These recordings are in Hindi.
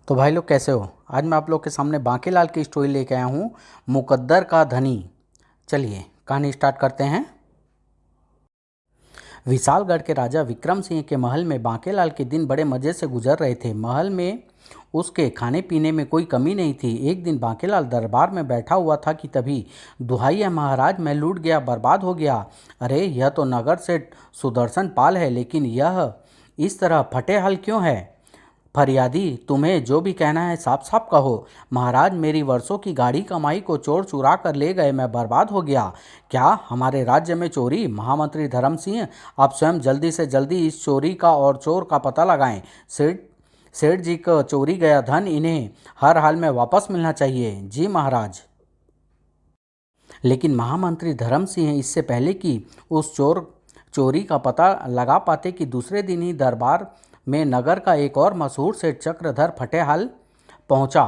तो भाई लोग कैसे हो। आज मैं आप लोग के सामने बांकेलाल की स्टोरी लेके आया हूँ, मुकद्दर का धनी। चलिए कहानी स्टार्ट करते हैं। विशालगढ़ के राजा विक्रम सिंह के महल में बांकेलाल के दिन बड़े मज़े से गुजर रहे थे। महल में उसके खाने पीने में कोई कमी नहीं थी। एक दिन बांकेलाल दरबार में बैठा हुआ था कि तभी दुहाई है महाराज, मैं लूट गया, बर्बाद हो गया। अरे यह तो नगर सेठ सुदर्शन पाल है, लेकिन यह इस तरह फटे हाल क्यों है? फरियादी, तुम्हें जो भी कहना है साफ साफ कहो। महाराज, मेरी वर्षों की गाढ़ी कमाई को चोर चुरा कर ले गए, मैं बर्बाद हो गया। क्या हमारे राज्य में चोरी? महामंत्री धर्म सिंह, आप स्वयं जल्दी से जल्दी इस चोरी का और चोर का पता लगाएं। सेठ सेठ जी का चोरी गया धन इन्हें हर हाल में वापस मिलना चाहिए। जी महाराज। लेकिन महामंत्री धर्म सिंह इससे पहले कि उस चोरी का पता लगा पाते कि दूसरे दिन ही दरबार में नगर का एक और मशहूर सेठ चक्रधर फटेहाल पहुंचा।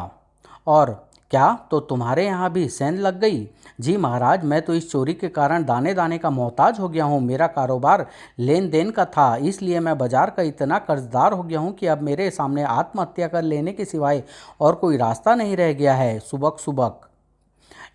और क्या तो तुम्हारे यहाँ भी सेंध लग गई? जी महाराज, मैं तो इस चोरी के कारण दाने दाने का मोहताज हो गया हूँ। मेरा कारोबार लेन देन का था, इसलिए मैं बाजार का इतना कर्जदार हो गया हूँ कि अब मेरे सामने आत्महत्या कर लेने के सिवाय और कोई रास्ता नहीं रह गया है। सुबक सुबक।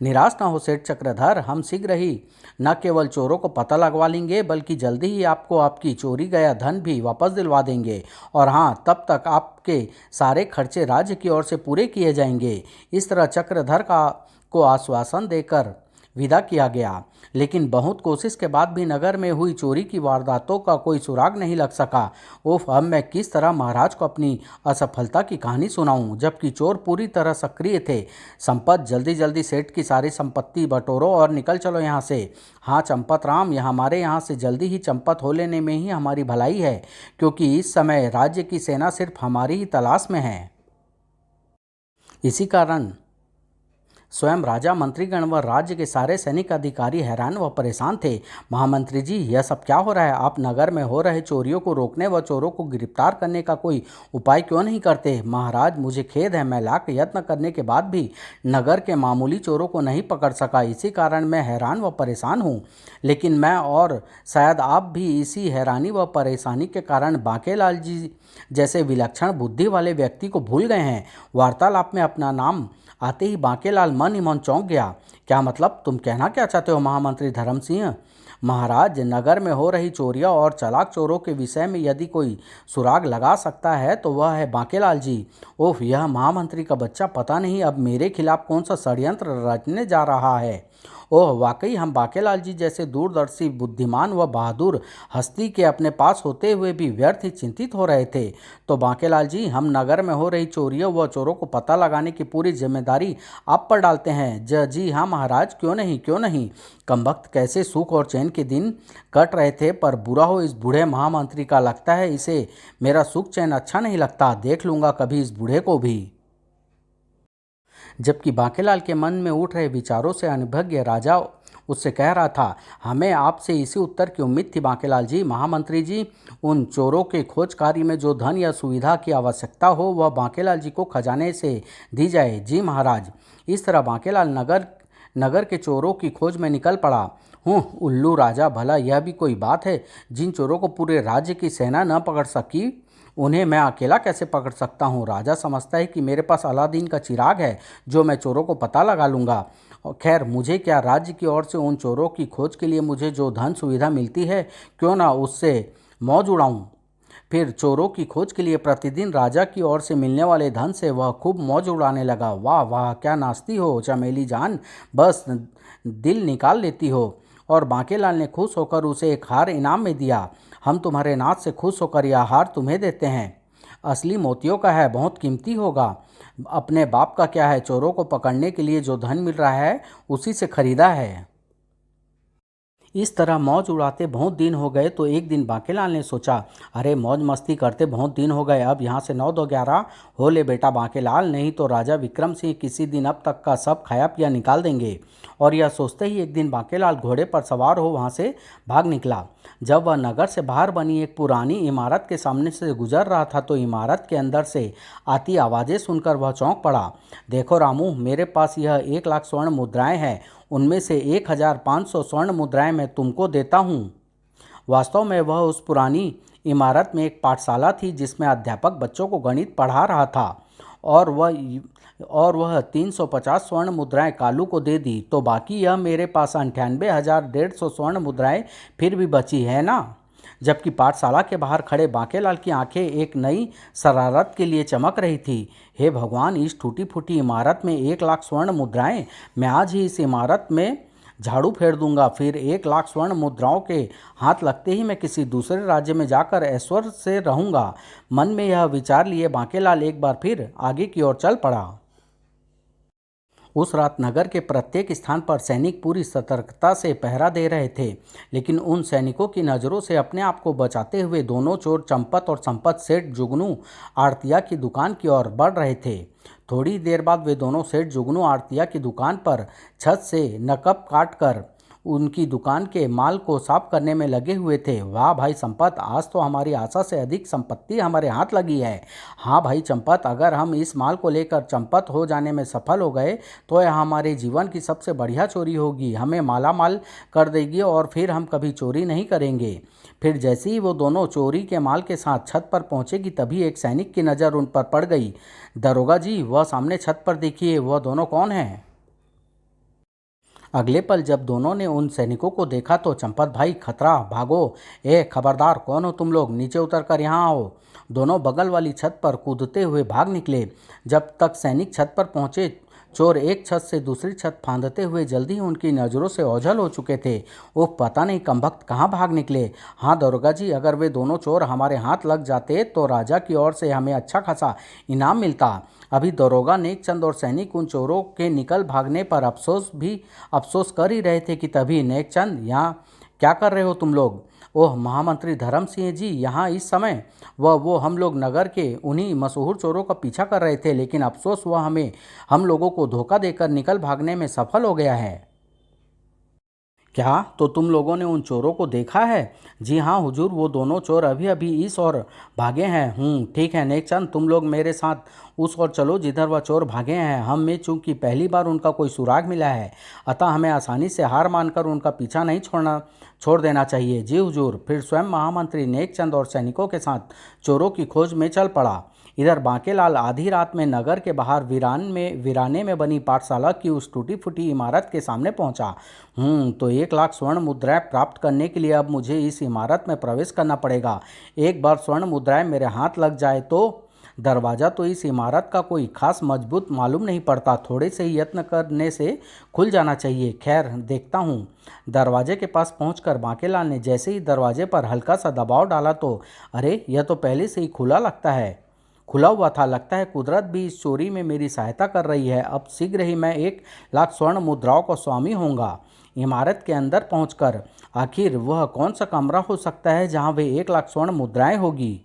निराश ना हो सेठ चक्रधर, हम शीघ्र ही न केवल चोरों को पता लगवा लेंगे, बल्कि जल्दी ही आपको आपकी चोरी गया धन भी वापस दिलवा देंगे। और हाँ, तब तक आपके सारे खर्चे राज्य की ओर से पूरे किए जाएंगे। इस तरह चक्रधर को आश्वासन देकर विदा किया गया। लेकिन बहुत कोशिश के बाद भी नगर में हुई चोरी की वारदातों का कोई सुराग नहीं लग सका। उफ, अब मैं किस तरह महाराज को अपनी असफलता की कहानी सुनाऊं, जबकि चोर पूरी तरह सक्रिय थे। संपत, जल्दी जल्दी सेठ की सारी संपत्ति बटोरो और निकल चलो यहाँ से। हाँ चंपत राम, यह हमारे यहाँ से जल्दी ही चंपत हो लेने में ही हमारी भलाई है, क्योंकि इस समय राज्य की सेना सिर्फ हमारी ही तलाश में है। इसी कारण स्वयं राजा, मंत्रीगण व राज्य के सारे सैनिक अधिकारी हैरान व परेशान थे। महामंत्री जी, यह सब क्या हो रहा है? आप नगर में हो रहे चोरियों को रोकने व चोरों को गिरफ्तार करने का कोई उपाय क्यों नहीं करते? महाराज, मुझे खेद है, मैं लाख यत्न करने के बाद भी नगर के मामूली चोरों को नहीं पकड़ सका। इसी कारण मैं हैरान व परेशान हूँ। लेकिन मैं और शायद आप भी इसी हैरानी व परेशानी के कारण बांकेलाल जी जैसे विलक्षण बुद्धि वाले व्यक्ति को भूल गए हैं। वार्तालाप में अपना नाम आते ही बांकेलाल मन ही मन चौंक गया। क्या मतलब? तुम कहना क्या चाहते हो महामंत्री धर्म सिंह? महाराज, नगर में हो रही चोरियां और चालाक चोरों के विषय में यदि कोई सुराग लगा सकता है तो वह है बांकेलाल जी। ओह, यह महामंत्री का बच्चा पता नहीं अब मेरे खिलाफ कौन सा षड्यंत्र रचने जा रहा है। ओह, वाकई हम बांकेलाल जी जैसे दूरदर्शी, बुद्धिमान व बहादुर हस्ती के अपने पास होते हुए भी व्यर्थ ही चिंतित हो रहे थे। तो बांकेलाल जी, हम नगर में हो रही चोरियों व चोरों को पता लगाने की पूरी जिम्मेदारी आप पर डालते हैं। जी हाँ महाराज, क्यों नहीं क्यों नहीं। कमबख्त, कैसे सुख और चैन के दिन कट रहे थे, पर बुरा हो इस बूढ़े महामंत्री का। लगता है इसे मेरा सुख चैन अच्छा नहीं लगता। देख लूँगा कभी इस बूढ़े को भी। जबकि बांकेलाल के मन में उठ रहे विचारों से अनभिज्ञ राजा उससे कह रहा था, हमें आपसे इसी उत्तर की उम्मीद थी बांकेलाल जी। महामंत्री जी, उन चोरों के खोज कार्य में जो धन या सुविधा की आवश्यकता हो वह बांकेलाल जी को खजाने से दी जाए। जी महाराज। इस तरह बांकेलाल नगर के चोरों की खोज में निकल पड़ा। उल्लू राजा, भला यह भी कोई बात है? जिन चोरों को पूरे राज्य की सेना न पकड़ सकी उन्हें मैं अकेला कैसे पकड़ सकता हूँ? राजा समझता है कि मेरे पास अलादीन का चिराग है जो मैं चोरों को पता लगा लूँगा। और खैर, मुझे क्या, राज्य की ओर से उन चोरों की खोज के लिए मुझे जो धन सुविधा मिलती है, क्यों ना उससे मौज उड़ाऊँ। फिर चोरों की खोज के लिए प्रतिदिन राजा की ओर से मिलने वाले धन से वह खूब मौज उड़ाने लगा। वाह वाह, क्या नाचती हो चमेली जान, बस दिल निकाल लेती हो। और बांकेलाल ने खुश होकर उसे एक हार इनाम में दिया। हम तुम्हारे नाच से खुश होकर यह हार तुम्हें देते हैं। असली मोतियों का है, बहुत कीमती होगा। अपने बाप का क्या है, चोरों को पकड़ने के लिए जो धन मिल रहा है उसी से खरीदा है। इस तरह मौज उड़ाते बहुत दिन हो गए तो एक दिन बांकेलाल ने सोचा, अरे मौज मस्ती करते बहुत दिन हो गए, अब यहाँ से 9 2 11 हो ले बेटा बांकेलाल, नहीं तो राजा विक्रम सिंह किसी दिन अब तक का सब खाया पिया निकाल देंगे। और यह सोचते ही एक दिन बांकेलाल घोड़े पर सवार हो वहाँ से भाग निकला। जब वह नगर से बाहर बनी एक पुरानी इमारत के सामने से गुजर रहा था तो इमारत के अंदर से आती आवाज़ें सुनकर वह चौंक पड़ा। देखो रामू, मेरे पास यह 1 लाख स्वर्ण मुद्राएं हैं, उनमें से 1500 स्वर्ण मुद्राएं मैं तुमको देता हूँ। वास्तव में वह उस पुरानी इमारत में एक पाठशाला थी जिसमें अध्यापक बच्चों को गणित पढ़ा रहा था। और वह 350 स्वर्ण मुद्राएं कालू को दे दी, तो बाकी यह मेरे पास 98,150 स्वर्ण मुद्राएं फिर भी बची है ना। जबकि पाठशाला के बाहर खड़े बांकेलाल की आंखें एक नई शरारत के लिए चमक रही थी। हे भगवान, इस टूटी फूटी इमारत में 1 लाख स्वर्ण मुद्राएं! मैं आज ही इस इमारत में झाड़ू फेर दूंगा, फिर 1 लाख स्वर्ण मुद्राओं के हाथ लगते ही मैं किसी दूसरे राज्य में जाकर ऐश्वर्य से रहूंगा। मन में यह विचार लिए बांकेलाल एक बार फिर आगे की ओर चल पड़ा। उस रात नगर के प्रत्येक स्थान पर सैनिक पूरी सतर्कता से पहरा दे रहे थे, लेकिन उन सैनिकों की नज़रों से अपने आप को बचाते हुए दोनों चोर चंपत और संपत सेठ जुगनू आड़तिया की दुकान की ओर बढ़ रहे थे। थोड़ी देर बाद वे दोनों सेठ जुगनू आड़तिया की दुकान पर छत से नकब काट कर उनकी दुकान के माल को साफ करने में लगे हुए थे। वाह भाई संपत, आज तो हमारी आशा से अधिक संपत्ति हमारे हाथ लगी है। हाँ भाई चंपत, अगर हम इस माल को लेकर चंपत हो जाने में सफल हो गए तो यह हमारे जीवन की सबसे बढ़िया चोरी होगी, हमें माला माल कर देगी और फिर हम कभी चोरी नहीं करेंगे। फिर जैसे ही वो दोनों चोरी के माल के साथ छत पर पहुंचेगी, तभी एक सैनिक की नज़र उन पर पड़ गई। दरोगा जी, वह सामने छत पर देखिए, वह दोनों कौन हैं? अगले पल जब दोनों ने उन सैनिकों को देखा तो चंपत भाई, खतरा, भागो! ए खबरदार, कौन हो तुम लोग? नीचे उतर कर यहाँ आओ। दोनों बगल वाली छत पर कूदते हुए भाग निकले। जब तक सैनिक छत पर पहुंचे, चोर एक छत से दूसरी छत फांदते हुए जल्दी ही उनकी नज़रों से ओझल हो चुके थे। वो पता नहीं कमबख्त कहाँ भाग निकले। हाँ दरोगा जी, अगर वे दोनों चोर हमारे हाथ लग जाते तो राजा की ओर से हमें अच्छा खासा इनाम मिलता। अभी दरोगा नेकचंद और सैनिक उन चोरों के निकल भागने पर अफसोस कर ही रहे थे कि तभी, नेकचंद, यहाँ क्या कर रहे हो तुम लोग? ओह महामंत्री धर्म सिंह जी, यहाँ इस समय? वो हम लोग नगर के उन्हीं मशहूर चोरों का पीछा कर रहे थे, लेकिन अफसोस वह हम लोगों को धोखा देकर निकल भागने में सफल हो गया है। क्या तो तुम लोगों ने उन चोरों को देखा है? जी हाँ हुजूर, वो दोनों चोर अभी अभी इस ओर भागे हैं। ठीक है नेकचंद, तुम लोग मेरे साथ उस ओर चलो जिधर वह चोर भागे हैं। हमें चूंकि पहली बार उनका कोई सुराग मिला है, अतः हमें आसानी से हार मानकर उनका पीछा नहीं छोड़ देना चाहिए। जी हुजूर। फिर स्वयं महामंत्री नेकचंद और सैनिकों के साथ चोरों की खोज में चल पड़ा। इधर बांकेलाल आधी रात में नगर के बाहर वीराने में बनी पाठशाला की उस टूटी फूटी इमारत के सामने पहुंचा। तो 1 लाख स्वर्ण मुद्राएं प्राप्त करने के लिए अब मुझे इस इमारत में प्रवेश करना पड़ेगा। एक बार स्वर्ण मुद्राएं मेरे हाथ लग जाए तो दरवाज़ा तो इस इमारत का कोई खास मजबूत मालूम नहीं पड़ता, थोड़े से ही यत्न करने से खुल जाना चाहिए। खैर देखता हूँ। दरवाजे के पास पहुंचकर बांकेलाल ने जैसे ही दरवाजे पर हल्का सा दबाव डाला तो अरे, यह तो पहले से ही खुला हुआ था। लगता है कुदरत भी इस चोरी में मेरी सहायता कर रही है। अब शीघ्र ही मैं 1 लाख स्वर्ण मुद्राओं का स्वामी होऊंगा। इमारत के अंदर पहुंचकर आखिर वह कौन सा कमरा हो सकता है जहां वे 1 लाख स्वर्ण मुद्राएं होगी।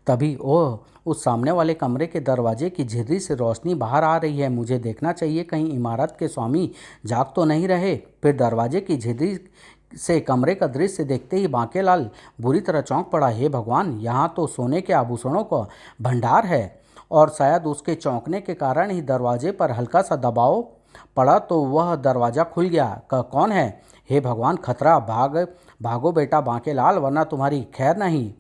तभी ओह, उस सामने वाले कमरे के दरवाजे की झिर्री से रोशनी बाहर आ रही है। मुझे देखना चाहिए, कहीं इमारत के स्वामी जाग तो नहीं रहे। फिर दरवाजे की झिर्री से कमरे का दृश्य देखते ही बांकेलाल बुरी तरह चौंक पड़ा। हे भगवान, यहाँ तो सोने के आभूषणों का भंडार है, और शायद उसके चौंकने के कारण ही दरवाजे पर हल्का सा दबाव पड़ा तो वह दरवाज़ा खुल गया। कौन है? हे भगवान, खतरा, भागो बेटा बांकेलाल, वरना तुम्हारी खैर नहीं।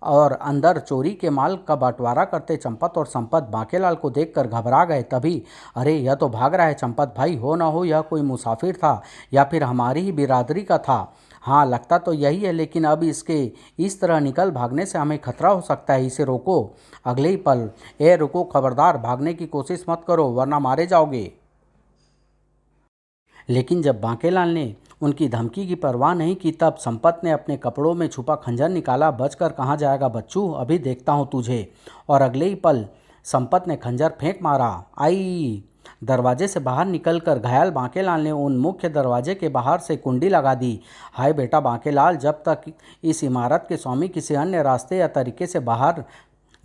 और अंदर चोरी के माल का बंटवारा करते चंपत और संपत बांकेलाल को देखकर घबरा गए। तभी अरे, यह तो भाग रहा है। चंपत भाई, हो ना हो यह कोई मुसाफिर था या फिर हमारी ही बिरादरी का था। हाँ, लगता तो यही है, लेकिन अब इसके इस तरह निकल भागने से हमें खतरा हो सकता है। इसे रोको। अगले ही पल, ए रुको, खबरदार, भागने की कोशिश मत करो वरना मारे जाओगे। लेकिन जब बांकेलाल ने उनकी धमकी की परवाह नहीं की, तब संपत ने अपने कपड़ों में छुपा खंजर निकाला। बचकर कहाँ जाएगा बच्चू, अभी देखता हूँ तुझे। और अगले ही पल संपत ने खंजर फेंक मारा। आई! दरवाजे से बाहर निकलकर घायल बांकेलाल ने उन मुख्य दरवाजे के बाहर से कुंडी लगा दी। हाय बेटा बांकेलाल, जब तक इस इमारत के स्वामी किसी अन्य रास्ते या तरीके से बाहर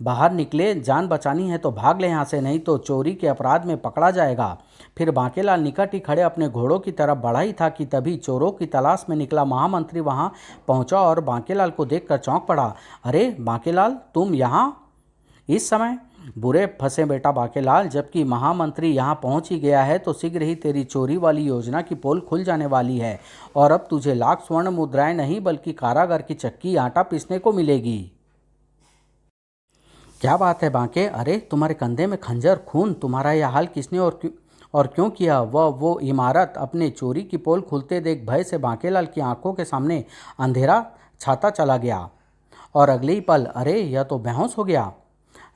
बाहर निकले, जान बचानी है तो भाग ले यहाँ से, नहीं तो चोरी के अपराध में पकड़ा जाएगा। फिर बांकेलाल निकट ही खड़े अपने घोड़ों की तरफ बढ़ा ही था कि तभी चोरों की तलाश में निकला महामंत्री वहां पहुंचा और बांकेलाल को देखकर चौंक पड़ा। अरे बांकेलाल, तुम यहाँ इस समय? बुरे फंसे बेटा बांकेलाल, जबकि महामंत्री यहाँ पहुंच ही गया है तो शीघ्र ही तेरी चोरी वाली योजना की पोल खुल जाने वाली है, और अब तुझे लाख स्वर्ण मुद्राएं नहीं बल्कि कारागार की चक्की आटा पीसने को मिलेगी। क्या बात है बांके, अरे तुम्हारे कंधे में खंजर, खून, तुम्हारा यह हाल किसने और क्यों किया? वह वो इमारत अपने चोरी की पोल खुलते देख भय से बांकेलाल की आंखों के सामने अंधेरा छाता चला गया और अगले ही पल अरे यह तो बेहोश हो गया।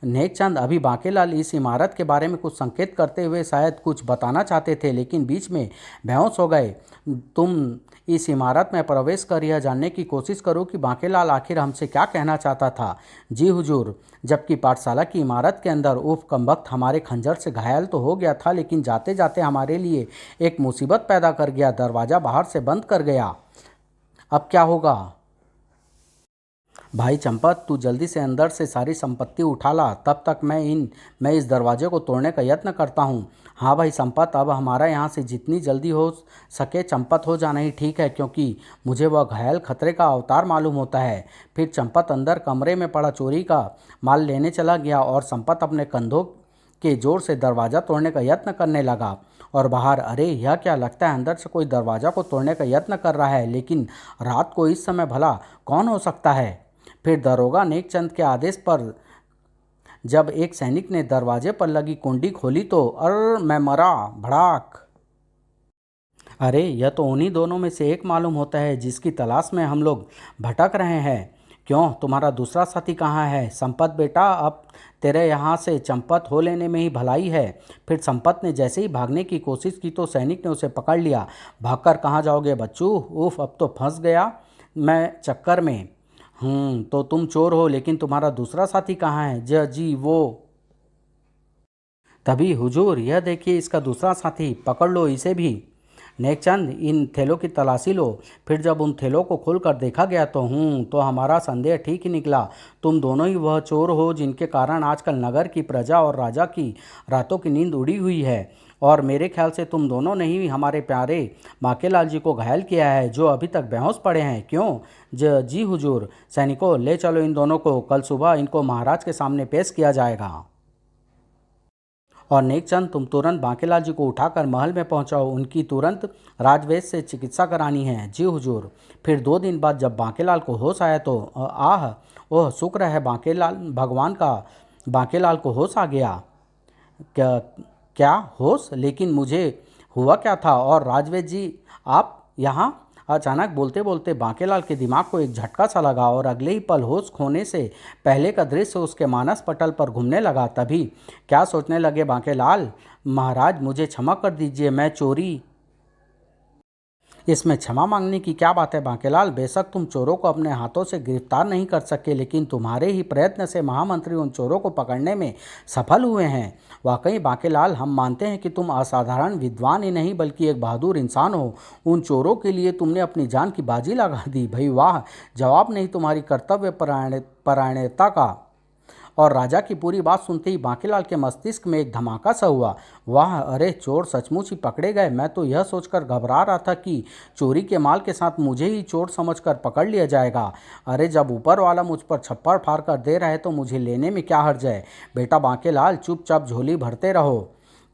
नेकचंद अभी बांकेलाल इस इमारत के बारे में कुछ संकेत करते हुए शायद कुछ बताना चाहते थे, लेकिन बीच में बेहोश हो गए। तुम इस इमारत में प्रवेश कर यह जानने की कोशिश करो कि बांकेलाल आखिर हमसे क्या कहना चाहता था। जी हुजूर। जबकि पाठशाला की इमारत के अंदर उफ कमबख्त हमारे खंजर से घायल तो हो गया था, लेकिन जाते जाते हमारे लिए एक मुसीबत पैदा कर गया। दरवाज़ा बाहर से बंद कर गया। अब क्या होगा? भाई चंपत, तू जल्दी से अंदर से सारी संपत्ति उठा ला, तब तक मैं इस दरवाजे को तोड़ने का यत्न करता हूँ। हाँ भाई संपत, अब हमारा यहाँ से जितनी जल्दी हो सके चंपत हो जाना ही ठीक है, क्योंकि मुझे वह घायल खतरे का अवतार मालूम होता है। फिर चंपत अंदर कमरे में पड़ा चोरी का माल लेने चला गया और संपत अपने कंधों के जोर से दरवाज़ा तोड़ने का यत्न करने लगा। और बाहर अरे यह क्या लगता है, अंदर से कोई दरवाज़ा को तोड़ने का यत्न कर रहा है, लेकिन रात को इस समय भला कौन हो सकता है? फिर दरोगा नेकचंद के आदेश पर जब एक सैनिक ने दरवाजे पर लगी कुंडी खोली तो मैं मरा, भड़ाक। अरे यह तो उन्हीं दोनों में से एक मालूम होता है जिसकी तलाश में हम लोग भटक रहे हैं। क्यों, तुम्हारा दूसरा साथी कहाँ है? संपत बेटा, अब तेरे यहाँ से चंपत हो लेने में ही भलाई है। फिर संपत ने जैसे ही भागने की कोशिश की तो सैनिक ने उसे पकड़ लिया। भागकर कहाँ जाओगे बच्चू? उफ, अब तो फंस गया मैं चक्कर में। तो तुम चोर हो, लेकिन तुम्हारा दूसरा साथी कहाँ है? जी वो। तभी हुजूर, यह देखिए इसका दूसरा साथी, पकड़ लो इसे भी। नेकचंद, इन थैलों की तलाशी लो। फिर जब उन थैलों को खोलकर देखा गया तो हमारा संदेह ठीक ही निकला। तुम दोनों ही वह चोर हो जिनके कारण आजकल नगर की प्रजा और राजा की रातों की नींद उड़ी हुई है। और मेरे ख्याल से तुम दोनों ने ही हमारे प्यारे बांकेलाल जी को घायल किया है, जो अभी तक बेहोश पड़े हैं। क्यों? जी हुजूर। सैनिकों, ले चलो इन दोनों को, कल सुबह इनको महाराज के सामने पेश किया जाएगा। और नेकचंद, तुम तुरंत बांकेलाल जी को उठाकर महल में पहुंचाओ, उनकी तुरंत राजवैद्य से चिकित्सा करानी है। जी हुजूर। फिर 2 दिन बाद जब बांकेलाल को होश आया तो ओह शुक्र है बांकेलाल, भगवान का, बांकेलाल को होश आ गया। क्या? क्या होश? लेकिन मुझे हुआ क्या था? और राजवैद्य जी आप यहाँ? अचानक बोलते बोलते बांकेलाल के दिमाग को एक झटका सा लगा और अगले ही पल होश खोने से पहले का दृश्य उसके मानस पटल पर घूमने लगा। तभी क्या सोचने लगे बांकेलाल, महाराज मुझे क्षमा कर दीजिए, मैं चोरी, इसमें क्षमा मांगने की क्या बात है बांकेलाल? बेशक तुम चोरों को अपने हाथों से गिरफ्तार नहीं कर सके, लेकिन तुम्हारे ही प्रयत्न से महामंत्री उन चोरों को पकड़ने में सफल हुए हैं। वाकई बांकेलाल, हम मानते हैं कि तुम असाधारण विद्वान ही नहीं बल्कि एक बहादुर इंसान हो। उन चोरों के लिए तुमने अपनी जान की बाजी लगा दी। भाई वाह, जवाब नहीं तुम्हारी कर्तव्य परायणता का। और राजा की पूरी बात सुनते ही बांकेलाल के मस्तिष्क में एक धमाका सा हुआ। वाह, अरे चोर सचमुच ही पकड़े गए। मैं तो यह सोचकर घबरा रहा था कि चोरी के माल के साथ मुझे ही चोर समझकर पकड़ लिया जाएगा। अरे जब ऊपर वाला मुझ पर छप्पड़ फाड़ कर दे रहा है तो मुझे लेने में क्या हर्ज है? बेटा बांकेलाल, चुपचाप झोली भरते रहो।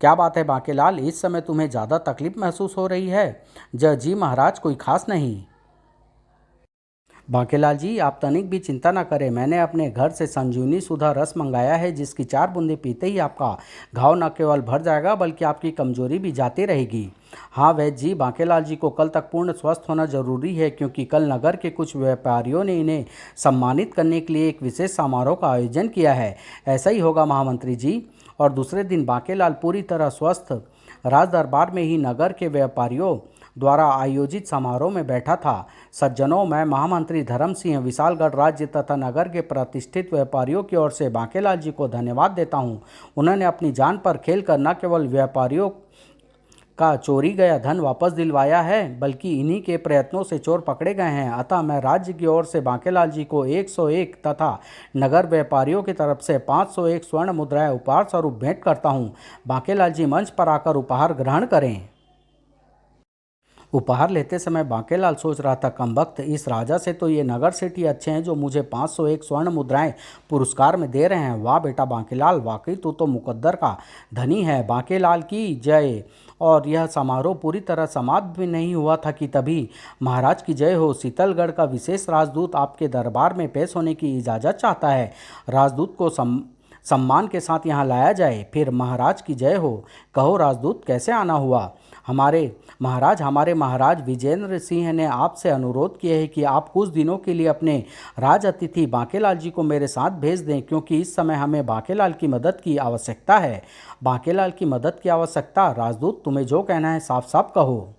क्या बात है बांकेलाल, इस समय तुम्हें ज़्यादा तकलीफ महसूस हो रही है? जी महाराज, कोई खास नहीं। बांकेलाल जी, आप तनिक भी चिंता न करें, मैंने अपने घर से संजीवनी सुधा रस मंगाया है, जिसकी 4 बूंदें पीते ही आपका घाव न केवल भर जाएगा बल्कि आपकी कमजोरी भी जाती रहेगी। हाँ वैद्य जी, बांकेलाल जी को कल तक पूर्ण स्वस्थ होना जरूरी है, क्योंकि कल नगर के कुछ व्यापारियों ने इन्हें सम्मानित करने के लिए एक विशेष समारोह का आयोजन किया है। ऐसा ही होगा महामंत्री जी। और दूसरे दिन बांकेलाल पूरी तरह स्वस्थ राज दरबार में ही नगर के व्यापारियों द्वारा आयोजित समारोह में बैठा था। सज्जनों, मैं महामंत्री धर्म सिंह विशालगढ़ राज्य तथा नगर के प्रतिष्ठित व्यापारियों की ओर से बांकेलाल जी को धन्यवाद देता हूँ। उन्होंने अपनी जान पर खेल कर न केवल व्यापारियों का चोरी गया धन वापस दिलवाया है, बल्कि इन्हीं के प्रयत्नों से चोर पकड़े गए हैं। अतः मैं राज्य की ओर से बांकेलाल जी को 101 तथा नगर व्यापारियों की तरफ से 501 स्वर्ण मुद्राएं उपहार स्वरूप भेंट करता हूँ। बांकेलाल जी मंच पर आकर उपहार ग्रहण करें। उपहार लेते समय बांकेलाल सोच रहा था, कमबख्त, इस राजा से तो ये नगर सेठी अच्छे हैं जो मुझे 501 स्वर्ण मुद्राएं पुरस्कार में दे रहे हैं। वाह बेटा बांकेलाल, वाकई तो मुकद्दर का धनी है। बांकेलाल की जय। और यह समारोह पूरी तरह समाप्त भी नहीं हुआ था कि तभी महाराज की जय हो, शीतलगढ़ का विशेष राजदूत आपके दरबार में पेश होने की इजाज़त चाहता है। राजदूत को सम्मान के साथ यहाँ लाया जाए। फिर महाराज की जय हो। कहो राजदूत, कैसे आना हुआ? हमारे महाराज विजेंद्र सिंह ने आपसे अनुरोध किया है कि आप कुछ दिनों के लिए अपने राज अतिथि बांकेलाल जी को मेरे साथ भेज दें, क्योंकि इस समय हमें बांकेलाल की मदद की आवश्यकता है। बांकेलाल की मदद की आवश्यकता? राजदूत, तुम्हें जो कहना है साफ साफ कहो।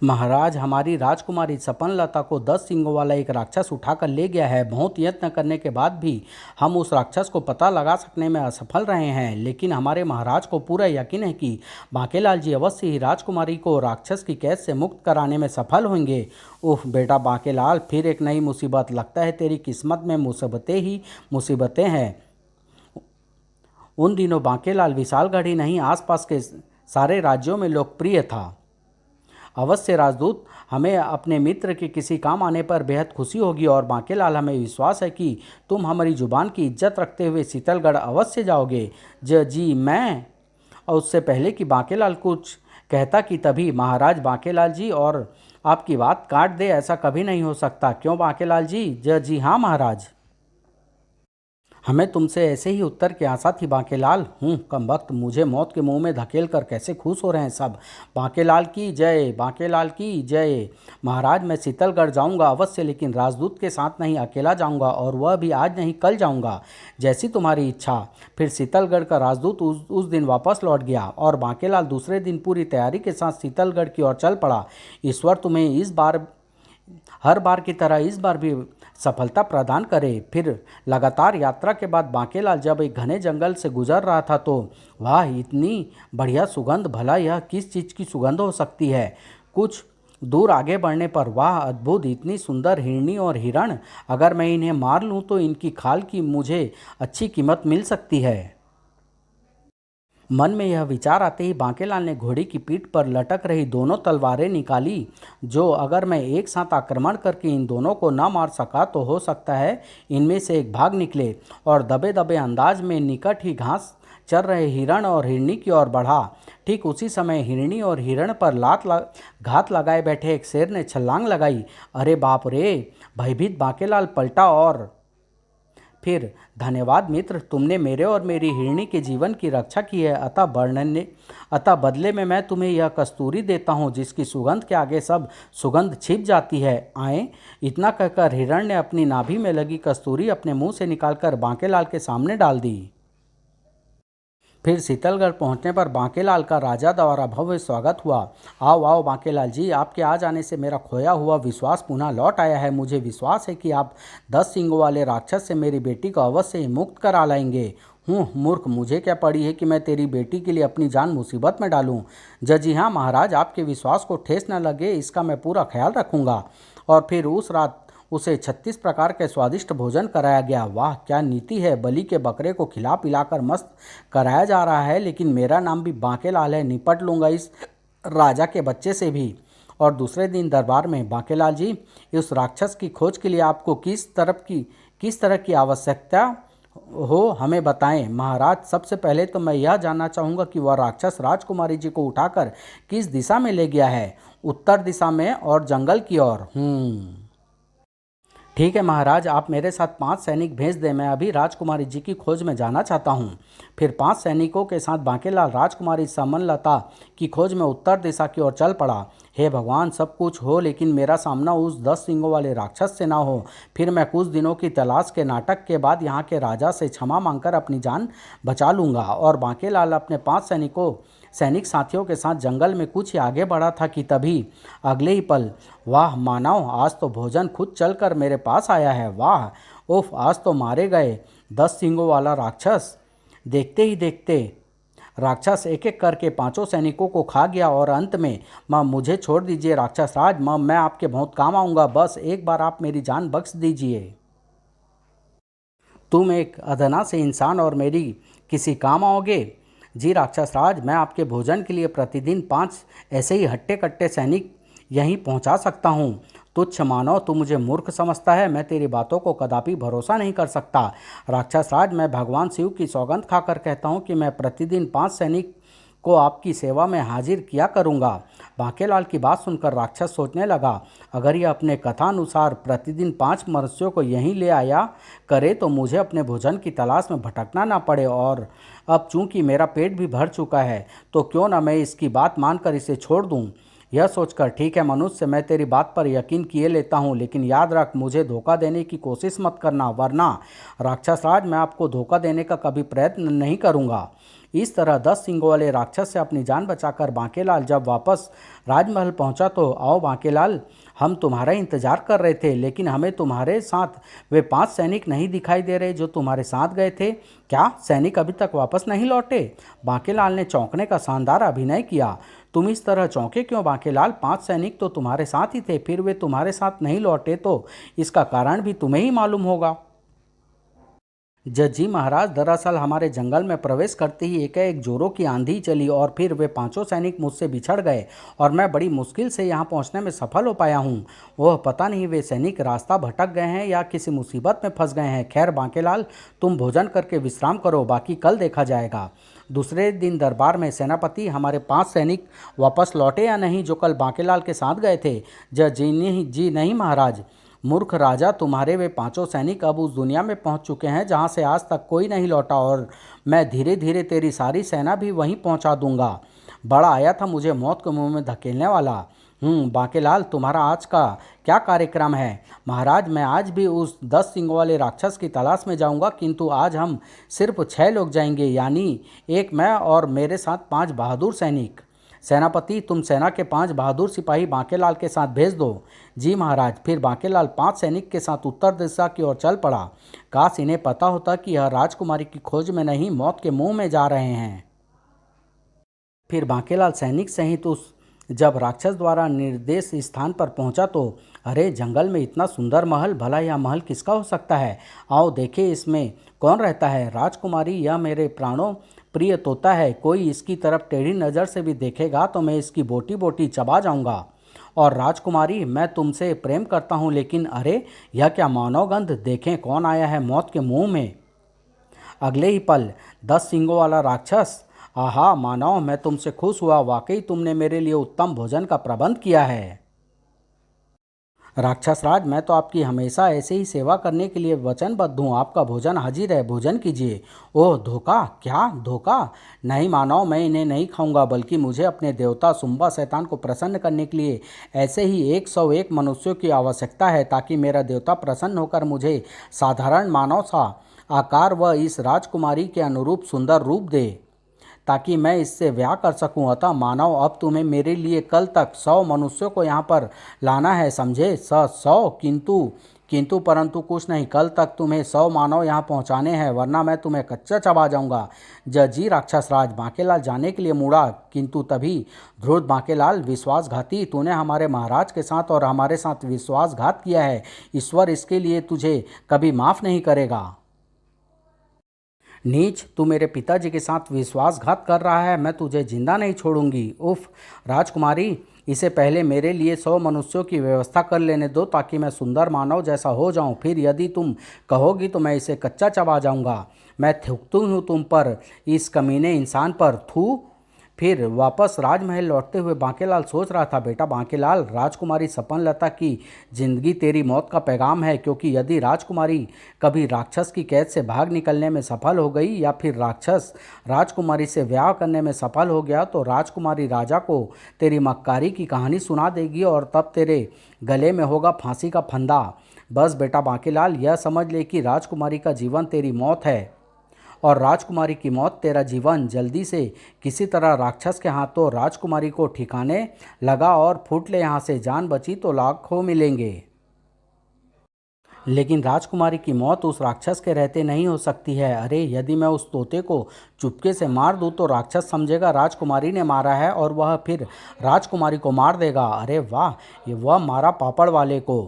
महाराज, हमारी राजकुमारी सपनलता को 10 सींगों वाला एक राक्षस उठाकर ले गया है। बहुत यत्न करने के बाद भी हम उस राक्षस को पता लगा सकने में असफल रहे हैं, लेकिन हमारे महाराज को पूरा यकीन है कि बांकेलाल जी अवश्य ही राजकुमारी को राक्षस की कैद से मुक्त कराने में सफल होंगे। उफ बेटा बांकेलाल, फिर एक नई मुसीबत। लगता है तेरी किस्मत में मुसीबतें ही मुसीबतें हैं। उन दिनों बांकेलाल विशालगढ़ ही नहीं, आसपास के सारे राज्यों में लोकप्रिय था। अवश्य राजदूत, हमें अपने मित्र के किसी काम आने पर बेहद खुशी होगी, और बांकेलाल, हमें विश्वास है कि तुम हमारी जुबान की इज्जत रखते हुए शीतलगढ़ अवश्य जाओगे। जी मैं। और उससे पहले कि बांकेलाल कुछ कहता कि तभी महाराज बांकेलाल जी और आपकी बात काट दे। ऐसा कभी नहीं हो सकता। क्यों बांकेलाल जी? जी हाँ महाराज, हमें तुमसे ऐसे ही उत्तर की आशा थी बांकेलाल। कमबख्त, मुझे मौत के मुंह में धकेल कर कैसे खुश हो रहे हैं सब। बांकेलाल की जय, बांकेलाल की जय। महाराज, मैं शीतलगढ़ जाऊंगा अवश्य, लेकिन राजदूत के साथ नहीं, अकेला जाऊंगा, और वह भी आज नहीं कल जाऊंगा, जैसी तुम्हारी इच्छा। फिर शीतलगढ़ का राजदूत उस दिन वापस लौट गया, और बांकेलाल दूसरे दिन पूरी तैयारी के साथ शीतलगढ़ की ओर चल पड़ा। ईश्वर तुम्हें इस बार, हर बार की तरह इस बार भी सफलता प्रदान करे। फिर लगातार यात्रा के बाद बांकेलाल जब एक घने जंगल से गुजर रहा था तो वाह, इतनी बढ़िया सुगंध! भला यह किस चीज़ की सुगंध हो सकती है? कुछ दूर आगे बढ़ने पर वाह अद्भुत, इतनी सुंदर हिरनी और हिरण! अगर मैं इन्हें मार लूँ तो इनकी खाल की मुझे अच्छी कीमत मिल सकती है। मन में यह विचार आते ही बांकेलाल ने घोड़ी की पीठ पर लटक रही दोनों तलवारें निकाली, जो अगर मैं एक साथ आक्रमण करके इन दोनों को न मार सका तो हो सकता है इनमें से एक भाग निकले, और दबे दबे अंदाज में निकट ही घास चर रहे हिरण और हिरनी की ओर बढ़ा। ठीक उसी समय हिरनी और हिरण पर घात लगाए बैठे एक शेर ने छलांग लगाई। अरे बाप रे! भयभीत बांकेलाल पलटा और फिर, धन्यवाद मित्र, तुमने मेरे और मेरी हिरणी के जीवन की रक्षा की है। अतः बदले में मैं तुम्हें यह कस्तूरी देता हूँ, जिसकी सुगंध के आगे सब सुगंध छिप जाती है। आए। इतना कहकर हिरण ने अपनी नाभि में लगी कस्तूरी अपने मुंह से निकालकर बांकेलाल के सामने डाल दी। फिर शीतलगढ़ पहुंचने पर बांकेलाल का राजा द्वारा भव्य स्वागत हुआ। आओ आओ बांकेलाल जी, आपके आ जाने से मेरा खोया हुआ विश्वास पुनः लौट आया है। मुझे विश्वास है कि आप 10 सींगों वाले राक्षस से मेरी बेटी को अवश्य ही मुक्त करा लाएंगे। मूर्ख, मुझे क्या पड़ी है कि मैं तेरी बेटी के लिए अपनी जान मुसीबत में डालूं। जी हाँ महाराज, आपके विश्वास को ठेस न लगे इसका मैं पूरा ख्याल रखूंगा। और फिर उस रात उसे 36 प्रकार के स्वादिष्ट भोजन कराया गया। वाह क्या नीति है! बलि के बकरे को खिला पिलाकर मस्त कराया जा रहा है, लेकिन मेरा नाम भी बांकेलाल है। निपट लूँगा इस राजा के बच्चे से भी। और दूसरे दिन दरबार में, बांकेलाल जी, उस राक्षस की खोज के लिए आपको किस तरह की आवश्यकता हो हमें बताएं। महाराज, सबसे पहले तो मैं यह जानना चाहूँगा कि वह राक्षस राजकुमारी जी को उठाकर किस दिशा में ले गया है। उत्तर दिशा में और जंगल की ओर। ठीक है महाराज, आप मेरे साथ 5 सैनिक भेज दें। मैं अभी राजकुमारी जी की खोज में जाना चाहता हूँ। फिर 5 सैनिकों के साथ बांकेलाल राजकुमारी समनलता की खोज में उत्तर दिशा की ओर चल पड़ा। हे भगवान, सब कुछ हो, लेकिन मेरा सामना उस 10 सिंगों वाले राक्षस से ना हो। फिर मैं कुछ दिनों की तलाश के नाटक के बाद यहाँ के राजा से क्षमा मांगकर अपनी जान बचा लूँगा। और बांकेलाल अपने 5 सैनिक साथियों के साथ जंगल में कुछ ही आगे बढ़ा था कि तभी अगले ही पल, वाह मानव, आज तो भोजन खुद चलकर मेरे पास आया है। वाह, उफ, आज तो मारे गए 10 सींगों वाला राक्षस। देखते ही देखते राक्षस एक एक करके 5 सैनिकों को खा गया, और अंत में, मुझे छोड़ दीजिए राक्षस राज, मैं आपके बहुत काम आऊँगा। बस एक बार आप मेरी जान बख्श दीजिए। तुम एक अदना से इंसान और मेरी किसी काम आओगे? जी राक्षस राज, मैं आपके भोजन के लिए प्रतिदिन 5 ऐसे ही हट्टे कट्टे सैनिक यहीं पहुंचा सकता हूं। तुच्छ मानव, तू मुझे मूर्ख समझता है। मैं तेरी बातों को कदापि भरोसा नहीं कर सकता। राक्षस राज, मैं भगवान शिव की सौगंध खाकर कहता हूं कि मैं प्रतिदिन 5 सैनिक को आपकी सेवा में हाजिर किया करूंगा। बांकेलाल की बात सुनकर राक्षस सोचने लगा, अगर यह अपने कथा अनुसार प्रतिदिन 5 मनुष्यों को यहीं ले आया करे तो मुझे अपने भोजन की तलाश में भटकना ना पड़े। और अब चूंकि मेरा पेट भी भर चुका है तो क्यों ना मैं इसकी बात मानकर इसे छोड़ दूं। यह सोचकर, ठीक है मनुष्य, मैं तेरी बात पर यकीन किए लेता हूँ, लेकिन याद रख मुझे धोखा देने की कोशिश मत करना, वरना राक्षस राज मैं आपको धोखा देने का कभी प्रयत्न नहीं करूँगा। इस तरह 10 सींगों वाले राक्षस से अपनी जान बचाकर बांकेलाल जब वापस राजमहल पहुंचा तो, आओ बांकेलाल, हम तुम्हारा इंतजार कर रहे थे, लेकिन हमें तुम्हारे साथ वे 5 सैनिक नहीं दिखाई दे रहे जो तुम्हारे साथ गए थे। क्या सैनिक अभी तक वापस नहीं लौटे? बांकेलाल ने चौंकने का शानदार अभिनय किया। तुम इस तरह चौंके क्यों बांकेलाल? 5 सैनिक तो तुम्हारे साथ ही थे, फिर वे तुम्हारे साथ नहीं लौटे तो इसका कारण भी तुम्हें ही मालूम होगा। जजी महाराज, दरअसल हमारे जंगल में प्रवेश करते ही एकाएक जोरों की आंधी चली और फिर वे 5 सैनिक मुझसे बिछड़ गए और मैं बड़ी मुश्किल से यहाँ पहुँचने में सफल हो पाया हूँ। वह पता नहीं वे सैनिक रास्ता भटक गए हैं या किसी मुसीबत में फंस गए हैं। खैर बांकेलाल, तुम भोजन करके विश्राम करो, बाकी कल देखा जाएगा। दूसरे दिन दरबार में, सेनापति, हमारे 5 सैनिक वापस लौटे या नहीं जो कल बांकेलाल के साथ गए थे? जी नहीं महाराज। मूर्ख राजा, तुम्हारे वे 5 सैनिक अब उस दुनिया में पहुंच चुके हैं जहां से आज तक कोई नहीं लौटा, और मैं धीरे धीरे तेरी सारी सेना भी वहीं पहुंचा दूंगा। बड़ा आया था मुझे मौत के मुंह में धकेलने वाला। बांकेलाल, तुम्हारा आज का क्या कार्यक्रम है? महाराज, मैं आज भी उस 10 सींगों वाले राक्षस की तलाश में जाऊंगा, किंतु आज हम सिर्फ 6 लोग जाएंगे, यानी एक मैं और मेरे साथ 5 बहादुर सैनिक। सेनापति, तुम सेना के 5 बहादुर सिपाही बांकेलाल के साथ भेज दो। जी महाराज। फिर बांकेलाल 5 सैनिक के साथ उत्तर दिशा की ओर चल पड़ा। काश इन्हें पता होता कि यह राजकुमारी की खोज में नहीं, मौत के मुंह में जा रहे हैं। फिर बांकेलाल सैनिक सहित उस जब राक्षस द्वारा निर्देश स्थान पर पहुंचा तो, अरे जंगल में इतना सुंदर महल, भला यह महल किसका हो सकता है? आओ देखे इसमें कौन रहता है। राजकुमारी, यह मेरे प्राणों प्रिय तोता है, कोई इसकी तरफ टेढ़ी नज़र से भी देखेगा तो मैं इसकी बोटी बोटी चबा जाऊंगा। और राजकुमारी, मैं तुमसे प्रेम करता हूँ, लेकिन अरे यह क्या मानव गंध, देखें कौन आया है मौत के मुंह में। अगले ही पल 10 सींगों वाला राक्षस, आहा मानव, मैं तुमसे खुश हुआ, वाकई तुमने मेरे लिए उत्तम भोजन का प्रबंध किया है। राक्षस राज, मैं तो आपकी हमेशा ऐसे ही सेवा करने के लिए वचनबद्ध हूँ। आपका भोजन हाजिर है, भोजन कीजिए। ओह धोखा? क्या धोखा? नहीं मानव, मैं इन्हें नहीं खाऊंगा, बल्कि मुझे अपने देवता सुम्बा शैतान को प्रसन्न करने के लिए ऐसे ही 101 मनुष्यों की आवश्यकता है, ताकि मेरा देवता प्रसन्न होकर मुझे साधारण मानव सा आकार व इस राजकुमारी के अनुरूप सुंदर रूप दे, ताकि मैं इससे ब्याह कर सकूं। अतः मानव, अब तुम्हें मेरे लिए कल तक 100 मनुष्यों को यहाँ पर लाना है, समझे? 100 किंतु परंतु कुछ नहीं, कल तक तुम्हें 100 मानव यहाँ पहुँचाने हैं, वरना मैं तुम्हें कच्चा चबा जाऊँगा। जी राक्षस राज। बांकेलाल जाने के लिए मुड़ा, किंतु तभी ध्रुव, बांकेलाल विश्वासघाती, तूने हमारे महाराज के साथ और हमारे साथ विश्वासघात किया है। ईश्वर इसके लिए तुझे कभी माफ़ नहीं करेगा। नीच, तू मेरे पिताजी के साथ विश्वासघात कर रहा है, मैं तुझे जिंदा नहीं छोड़ूंगी। उफ राजकुमारी, इसे पहले मेरे लिए 100 मनुष्यों की व्यवस्था कर लेने दो, ताकि मैं सुंदर मानव जैसा हो जाऊं। फिर यदि तुम कहोगी तो मैं इसे कच्चा चबा जाऊंगा। मैं थूकती हूँ तुम पर, इस कमीने इंसान पर, थू। फिर वापस राजमहल लौटते हुए बांकेलाल सोच रहा था, बेटा बांकेलाल, राजकुमारी सपनलता की जिंदगी तेरी मौत का पैगाम है, क्योंकि यदि राजकुमारी कभी राक्षस की कैद से भाग निकलने में सफल हो गई या फिर राक्षस राजकुमारी से ब्याह करने में सफल हो गया तो राजकुमारी राजा को तेरी मक्कारी की कहानी सुना देगी और तब तेरे गले में होगा फांसी का फंदा। बस बेटा बांकेलाल, यह समझ ले कि राजकुमारी का जीवन तेरी मौत है और राजकुमारी की मौत तेरा जीवन। जल्दी से किसी तरह राक्षस के हाथों राजकुमारी को ठिकाने लगा और फूट ले यहाँ से, जान बची तो लाखों मिलेंगे। लेकिन राजकुमारी की मौत उस राक्षस के रहते नहीं हो सकती है। अरे यदि मैं उस तोते को चुपके से मार दूं तो राक्षस समझेगा राजकुमारी ने मारा है और वह फिर राजकुमारी को मार देगा। अरे वाह, ये वह मारा पापड़ वाले को।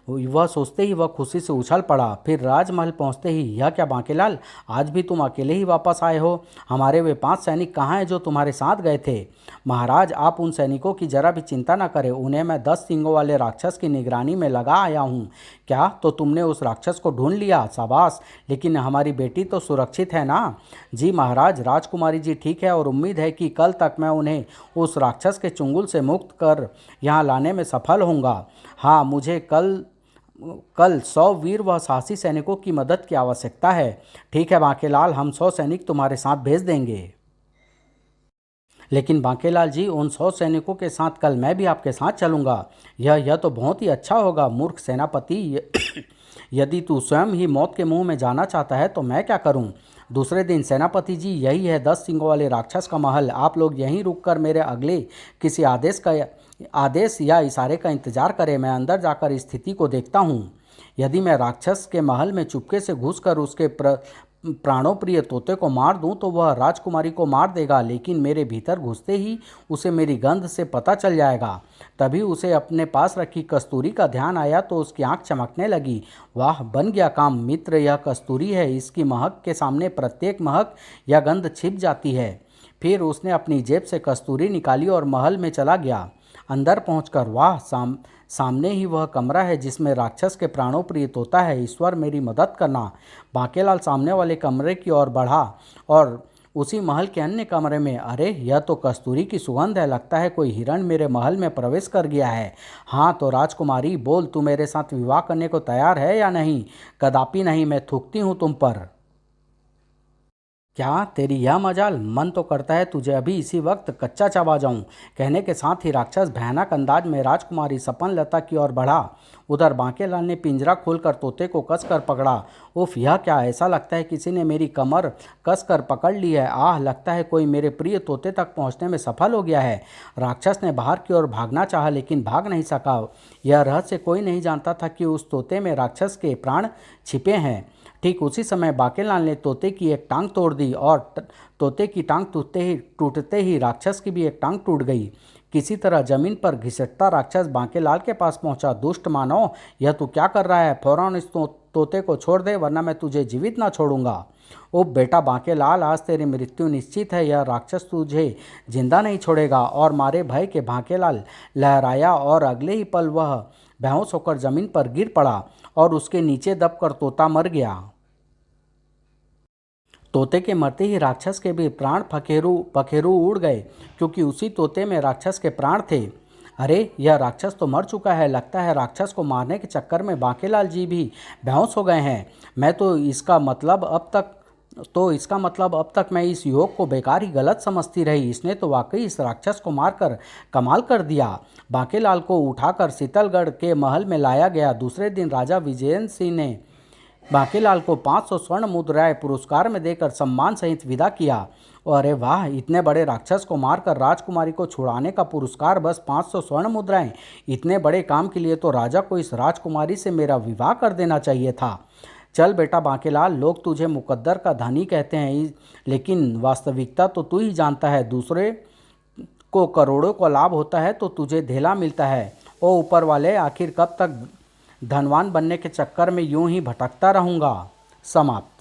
वह सोचते ही वह खुशी से उछल पड़ा। फिर राजमहल पहुंचते ही, यह क्या बांकेलाल, आज भी तुम अकेले ही वापस आए हो? हमारे वे 5 सैनिक कहाँ हैं जो तुम्हारे साथ गए थे? महाराज, आप उन सैनिकों की जरा भी चिंता न करें, उन्हें मैं 10 सींगों वाले राक्षस की निगरानी में लगा आया हूँ। क्या तो तुमने उस राक्षस को ढूंढ लिया? शाबाश, लेकिन हमारी बेटी तो सुरक्षित है ना? जी महाराज, राजकुमारी जी ठीक है और उम्मीद है कि कल तक मैं उन्हें उस राक्षस के चुंगल से मुक्त कर यहाँ लाने में सफल होऊंगा। हाँ, मुझे कल कल 100 वीर व साहसी सैनिकों की मदद की आवश्यकता है। ठीक है बांकेलाल, हम 100 सैनिक तुम्हारे साथ भेज देंगे। लेकिन बांकेलाल जी, उन 100 सैनिकों के साथ कल मैं भी आपके साथ चलूंगा। यह तो बहुत ही अच्छा होगा मूर्ख सेनापति। यदि तू स्वयं ही मौत के मुंह में जाना चाहता है तो मैं क्या करूं? दूसरे दिन सेनापति जी, यही है 10 सिंगों वाले राक्षस का महल। आप लोग यहीं रुककर मेरे अगले किसी आदेश या इशारे का इंतजार करें। मैं अंदर जाकर स्थिति को देखता हूँ। यदि मैं राक्षस के महल में चुपके से घुसकर उसके प्राणों प्रिय तोते को मार दूं तो वह राजकुमारी को मार देगा, लेकिन मेरे भीतर घुसते ही उसे मेरी गंध से पता चल जाएगा। तभी उसे अपने पास रखी कस्तूरी का ध्यान आया तो उसकी आंख चमकने लगी। वाह, बन गया काम मित्र, यह कस्तूरी है। इसकी महक के सामने प्रत्येक महक या गंध छिप जाती है। फिर उसने अपनी जेब से कस्तूरी निकाली और महल में चला गया। अंदर पहुंचकर वाह, सामने ही वह कमरा है जिसमें राक्षस के प्राणों प्रिय तोता है। ईश्वर मेरी मदद करना। बांकेलाल सामने वाले कमरे की ओर बढ़ा और उसी महल के अन्य कमरे में, अरे यह तो कस्तूरी की सुगंध है। लगता है कोई हिरण मेरे महल में प्रवेश कर गया है। हाँ तो राजकुमारी, बोल, तू मेरे साथ विवाह करने को तैयार है या नहीं? कदापि नहीं, मैं थूकती हूँ तुम पर। क्या तेरी यह मजाल? मन तो करता है तुझे अभी इसी वक्त कच्चा चबा जाऊं। कहने के साथ ही राक्षस भयानक अंदाज में राजकुमारी सपनलता की ओर बढ़ा। उधर बांकेलाल ने पिंजरा खोलकर तोते को कसकर पकड़ा। उफ, यह क्या? ऐसा लगता है किसी ने मेरी कमर कसकर पकड़ ली है। आह, लगता है कोई मेरे प्रिय तोते तक पहुंचने में सफल हो गया है। राक्षस ने बाहर की ओर भागना चाहा लेकिन भाग नहीं सका। यह रहस्य कोई नहीं जानता था कि उस तोते में राक्षस के प्राण छिपे हैं। ठीक उसी समय बांकेलाल ने तोते की एक टांग तोड़ दी और तोते की टांग टूटते ही राक्षस की भी एक टांग टूट गई। किसी तरह जमीन पर घिसटता राक्षस बांकेलाल के पास पहुंचा। दुष्ट मानव, यह तू क्या कर रहा है? फौरन इस तोते को छोड़ दे वरना मैं तुझे जीवित ना छोड़ूंगा। ओ बेटा बांकेलाल, आज तेरी मृत्यु निश्चित है। यह राक्षस तुझे जिंदा नहीं छोड़ेगा। और मारे भय के बांकेलाल लहराया और अगले ही पल वह बेहोश होकर जमीन पर गिर पड़ा और उसके नीचे दबकर तोता मर गया। तोते के मरते ही राक्षस के भी प्राण पखेरु पखेरु उड़ गए, क्योंकि उसी तोते में राक्षस के प्राण थे। अरे, यह राक्षस तो मर चुका है। लगता है राक्षस को मारने के चक्कर में बांकेलाल जी भी बेहोश हो गए हैं। मैं तो इसका मतलब अब तक मैं इस योग को बेकार ही गलत समझती रही। इसने तो वाकई इस राक्षस को मारकर कमाल कर दिया। बांकेलाल को उठाकर शीतलगढ़ के महल में लाया गया। दूसरे दिन राजा विजयन सिंह ने बांकेलाल को 500 स्वर्ण मुद्राएं पुरस्कार में देकर सम्मान सहित विदा किया। और अरे वाह, इतने बड़े राक्षस को मारकर राजकुमारी को छुड़ाने का पुरस्कार बस 500 स्वर्ण मुद्राएं। इतने बड़े काम के लिए तो राजा को इस राजकुमारी से मेरा विवाह कर देना चाहिए था। चल बेटा बांकेलाल, लोग तुझे मुकद्दर का धनी कहते हैं, लेकिन वास्तविकता तो तू ही जानता है। दूसरे को करोड़ों का लाभ होता है तो तुझे धेला मिलता है। ओ ऊपर वाले, आखिर कब तक धनवान बनने के चक्कर में यूं ही भटकता रहूँगा। समाप्त।